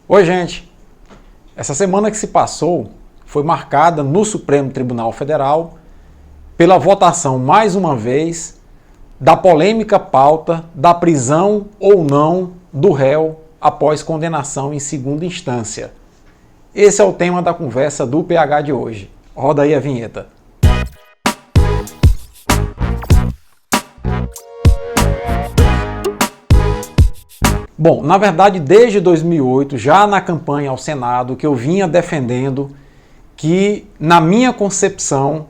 Oi, gente! Essa semana que se passou foi marcada no Supremo Tribunal Federal pela votação, mais uma vez, da polêmica pauta da prisão ou não do réu após condenação em segunda instância. Esse é o tema da conversa do PH de hoje. Roda aí a vinheta. Bom, na verdade, desde 2008, já na campanha ao Senado, que eu vinha defendendo que, na minha concepção,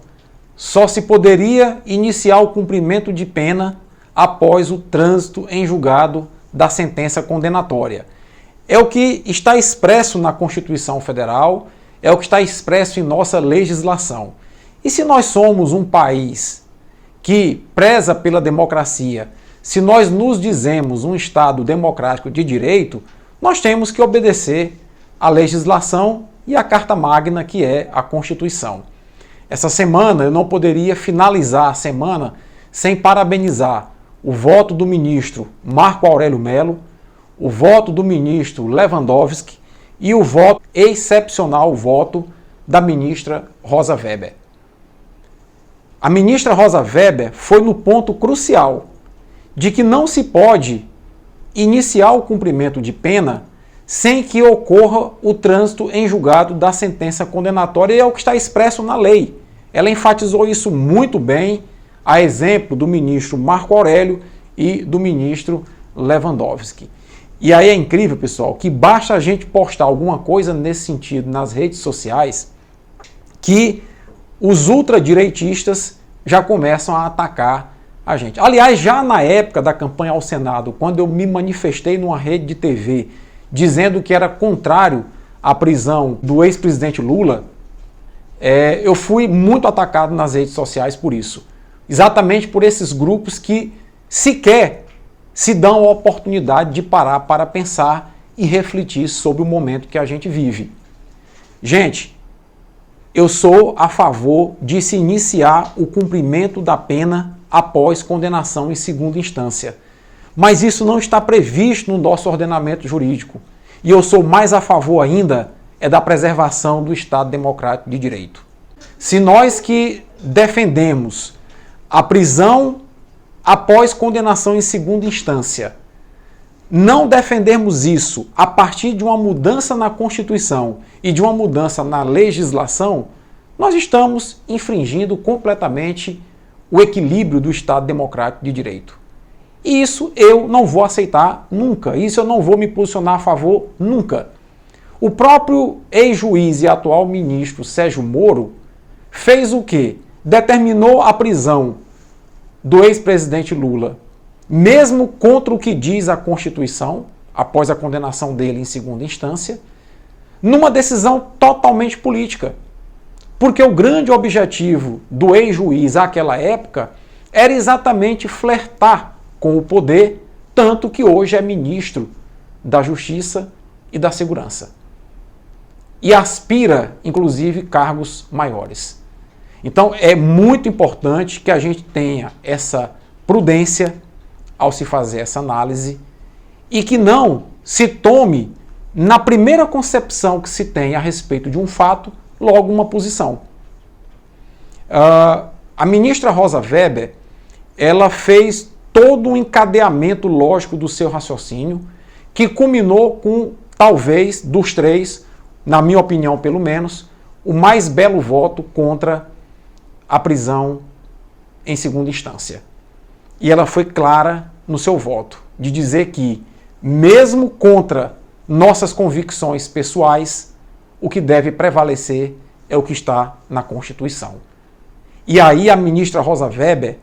só se poderia iniciar o cumprimento de pena após o trânsito em julgado da sentença condenatória. É o que está expresso na Constituição Federal, é o que está expresso em nossa legislação. E se nós somos um país que preza pela democracia, se nós nos dizemos um Estado democrático de direito, nós temos que obedecer à legislação e à Carta Magna, que é a Constituição. Essa semana eu não poderia finalizar a semana sem parabenizar o voto do ministro Marco Aurélio Mello, o voto do ministro Lewandowski e o voto excepcional, o voto da ministra Rosa Weber. A ministra Rosa Weber foi no ponto crucial de que não se pode iniciar o cumprimento de pena sem que ocorra o trânsito em julgado da sentença condenatória, e é o que está expresso na lei. Ela enfatizou isso muito bem, a exemplo do ministro Marco Aurélio e do ministro Lewandowski. E aí é incrível, pessoal, que basta a gente postar alguma coisa nesse sentido nas redes sociais que os ultradireitistas já começam a atacar a gente. Aliás, já na época da campanha ao Senado, quando eu me manifestei numa rede de TV dizendo que era contrário à prisão do ex-presidente Lula, eu fui muito atacado nas redes sociais por isso. Exatamente por esses grupos que sequer se dão a oportunidade de parar para pensar e refletir sobre o momento que a gente vive. Gente, eu sou a favor de se iniciar o cumprimento da pena após condenação em segunda instância. Mas isso não está previsto no nosso ordenamento jurídico. E eu sou mais a favor ainda da preservação do Estado Democrático de Direito. Se nós que defendemos a prisão após condenação em segunda instância não defendermos isso a partir de uma mudança na Constituição e de uma mudança na legislação, nós estamos infringindo completamente o equilíbrio do Estado Democrático de Direito. E isso eu não vou aceitar nunca, isso eu não vou me posicionar a favor nunca. O próprio ex-juiz e atual ministro Sérgio Moro fez o quê? Determinou a prisão do ex-presidente Lula, mesmo contra o que diz a Constituição, após a condenação dele em segunda instância, numa decisão totalmente política. Porque o grande objetivo do ex-juiz àquela época era exatamente flertar com o poder, tanto que hoje é ministro da Justiça e da Segurança. E aspira, inclusive, cargos maiores. Então é muito importante que a gente tenha essa prudência ao se fazer essa análise e que não se tome, na primeira concepção que se tem a respeito de um fato, logo uma posição. A ministra Rosa Weber, ela fez todo um encadeamento lógico do seu raciocínio, que culminou com, talvez, dos três, na minha opinião pelo menos, o mais belo voto contra a prisão em segunda instância. E ela foi clara no seu voto, de dizer que, mesmo contra nossas convicções pessoais, o que deve prevalecer é o que está na Constituição. E aí a ministra Rosa Weber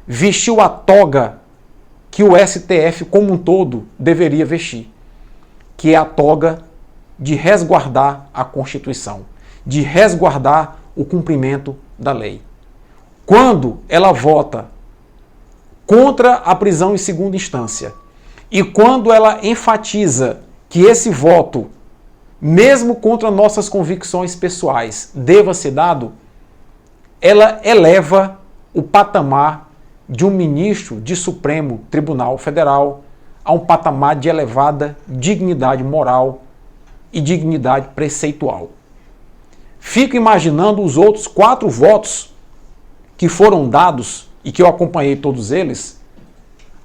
vestiu a toga que o STF como um todo deveria vestir, que é a toga de resguardar a Constituição, de resguardar o cumprimento da lei. Quando ela vota contra a prisão em segunda instância e quando ela enfatiza que esse voto, mesmo contra nossas convicções pessoais, deva ser dado, ela eleva o patamar de um ministro de Supremo Tribunal Federal a um patamar de elevada dignidade moral e dignidade preceitual. Fico imaginando os outros 4 votos que foram dados, e que eu acompanhei todos eles,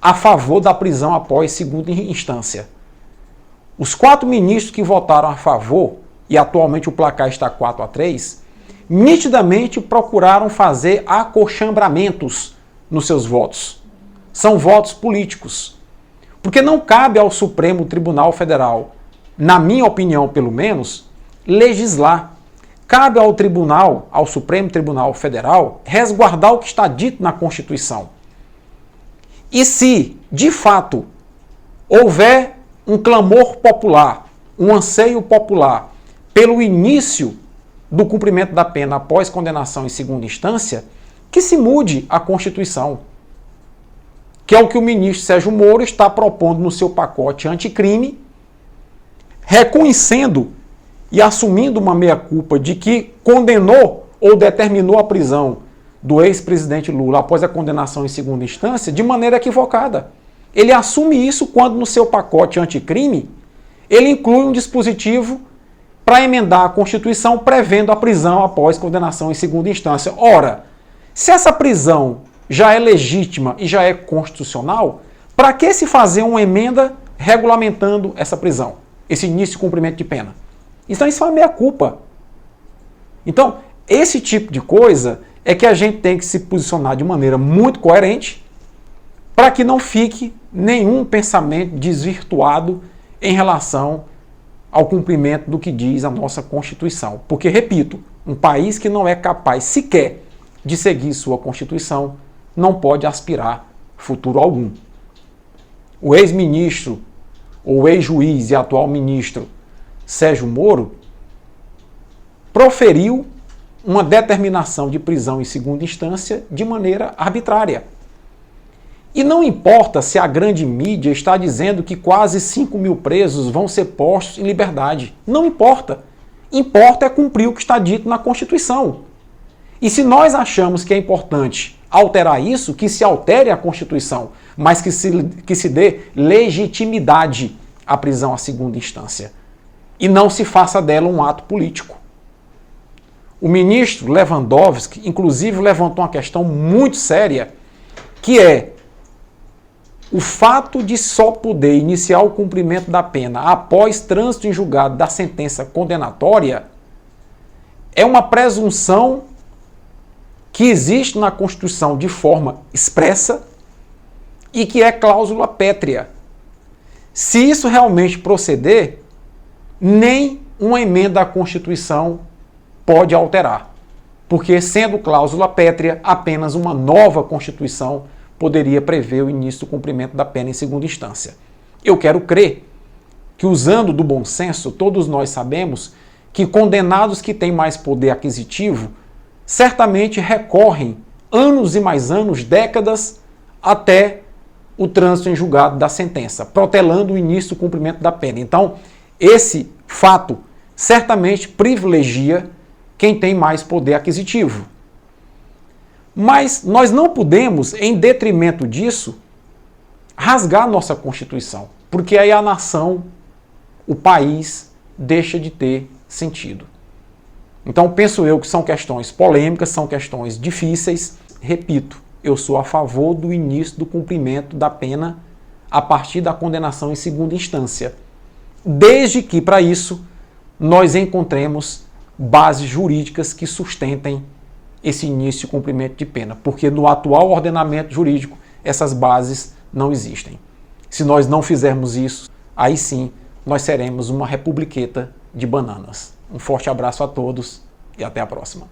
a favor da prisão após segunda instância. Os 4 ministros que votaram a favor, e atualmente o placar está 4-3, nitidamente procuraram fazer acochambramentos nos seus votos. São votos políticos. Porque não cabe ao Supremo Tribunal Federal, na minha opinião pelo menos, legislar. Cabe ao tribunal, ao Supremo Tribunal Federal, resguardar o que está dito na Constituição. E se, de fato, houver um clamor popular, um anseio popular pelo início do cumprimento da pena após condenação em segunda instância, que se mude a Constituição, que é o que o ministro Sérgio Moro está propondo no seu pacote anticrime, reconhecendo e assumindo uma meia-culpa de que condenou ou determinou a prisão do ex-presidente Lula após a condenação em segunda instância de maneira equivocada. Ele assume isso quando no seu pacote anticrime ele inclui um dispositivo para emendar a Constituição prevendo a prisão após condenação em segunda instância. Ora, se essa prisão já é legítima e já é constitucional, para que se fazer uma emenda regulamentando essa prisão, esse início de cumprimento de pena? Então isso é uma meia-culpa. Então, esse tipo de coisa é que a gente tem que se posicionar de maneira muito coerente para que não fique nenhum pensamento desvirtuado em relação ao cumprimento do que diz a nossa Constituição. Porque, repito, um país que não é capaz sequer de seguir sua Constituição não pode aspirar futuro algum. O ex-ministro, ou ex-juiz e atual ministro Sérgio Moro proferiu uma determinação de prisão em segunda instância de maneira arbitrária. E não importa se a grande mídia está dizendo que quase 5 mil presos vão ser postos em liberdade. Não importa. Importa é cumprir o que está dito na Constituição. E se nós achamos que é importante alterar isso, que se altere a Constituição, mas que se dê legitimidade à prisão à segunda instância. E não se faça dela um ato político. O ministro Lewandowski, inclusive, levantou uma questão muito séria, que é o fato de só poder iniciar o cumprimento da pena após trânsito em julgado da sentença condenatória é uma presunção que existe na Constituição de forma expressa e que é cláusula pétrea. Se isso realmente proceder, nem uma emenda à Constituição pode alterar, porque sendo cláusula pétrea, apenas uma nova Constituição poderia prever o início do cumprimento da pena em segunda instância. Eu quero crer que, usando do bom senso, todos nós sabemos que condenados que têm mais poder aquisitivo certamente recorrem anos e mais anos, décadas, até o trânsito em julgado da sentença, protelando o início do cumprimento da pena. Então, esse fato certamente privilegia quem tem mais poder aquisitivo. Mas nós não podemos, em detrimento disso, rasgar nossa Constituição, porque aí a nação, o país, deixa de ter sentido. Então, penso eu que são questões polêmicas, são questões difíceis. Repito, eu sou a favor do início do cumprimento da pena a partir da condenação em segunda instância, desde que, para isso, nós encontremos bases jurídicas que sustentem esse início e cumprimento de pena, porque no atual ordenamento jurídico essas bases não existem. Se nós não fizermos isso, aí sim nós seremos uma republiqueta de bananas. Um forte abraço a todos e até a próxima.